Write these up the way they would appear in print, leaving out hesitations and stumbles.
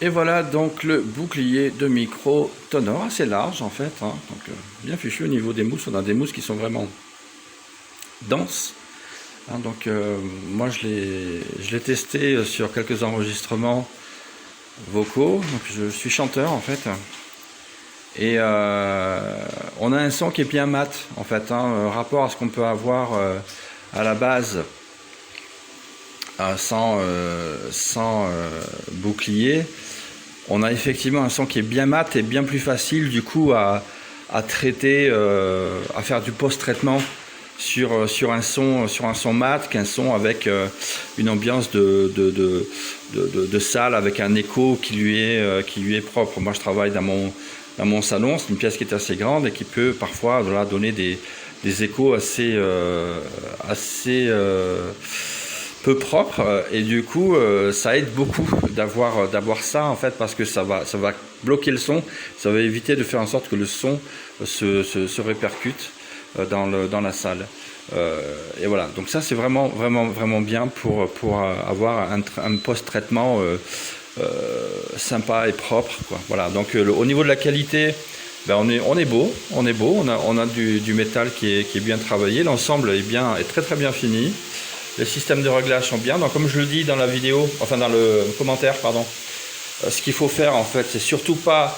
Et voilà donc le bouclier de micro Tonor, assez large en fait, hein, donc bien fichu au niveau des mousses. On a des mousses qui sont vraiment denses, hein, donc moi je l'ai testé sur quelques enregistrements vocaux. Donc je suis chanteur en fait, et on a un son qui est bien mat en fait, hein, rapport à ce qu'on peut avoir à la base sans bouclier. On a effectivement un son qui est bien mat et bien plus facile du coup à traiter, à faire du post-traitement sur un son mat qu'un son avec une ambiance de salle avec un écho qui lui est propre. Moi je travaille dans mon salon, c'est une pièce qui est assez grande et qui peut parfois voilà, donner des échos assez peu propre, et du coup ça aide beaucoup d'avoir ça en fait, parce que ça va bloquer le son, ça va éviter de faire en sorte que le son se répercute dans la salle, et voilà, donc ça c'est vraiment bien pour avoir un post-traitement sympa et propre, quoi. Voilà, donc au niveau de la qualité, ben on est beau, on a du métal qui est bien travaillé, l'ensemble est très bien fini. Les systèmes de réglage sont bien. Donc comme je le dis dans la vidéo, enfin dans le commentaire, pardon, ce qu'il faut faire en fait, c'est surtout pas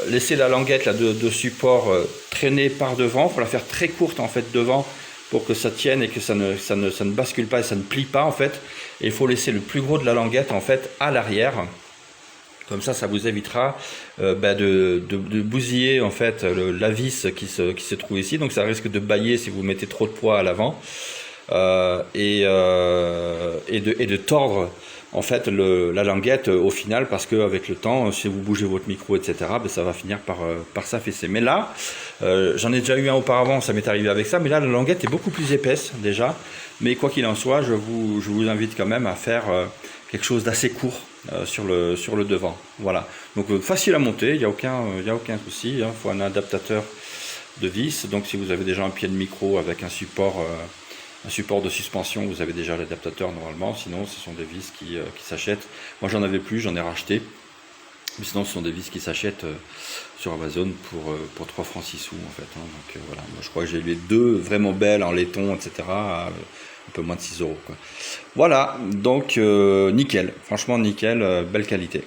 laisser la languette là, de support traîner par devant. Il faut la faire très courte en fait devant pour que ça tienne et que ça ne bascule pas et ça ne plie pas en fait. Et il faut laisser le plus gros de la languette en fait à l'arrière. Comme ça vous évitera de bousiller en fait la vis qui se trouve ici. Donc ça risque de bailler si vous mettez trop de poids à l'avant. Et de tordre en fait la languette au final, parce qu'avec le temps, si vous bougez votre micro, etc., ben, ça va finir par s'affaisser. Mais là, j'en ai déjà eu un auparavant, ça m'est arrivé avec ça, mais là la languette est beaucoup plus épaisse déjà. Mais quoi qu'il en soit, je vous invite quand même à faire quelque chose d'assez court sur le devant. Voilà. Donc facile à monter, il n'y a aucun souci. Il faut un adaptateur de vis. Donc si vous avez déjà un pied de micro avec un support de suspension, vous avez déjà l'adaptateur normalement. Sinon ce sont des vis qui s'achètent. Moi j'en avais plus, j'en ai racheté. Mais sinon ce sont des vis qui s'achètent sur Amazon pour 3 francs 6 sous en fait, hein. Donc voilà, moi je crois que j'ai eu les deux vraiment belles en laiton, etc. Un peu moins de 6 euros, quoi. Voilà, donc nickel, franchement nickel, belle qualité.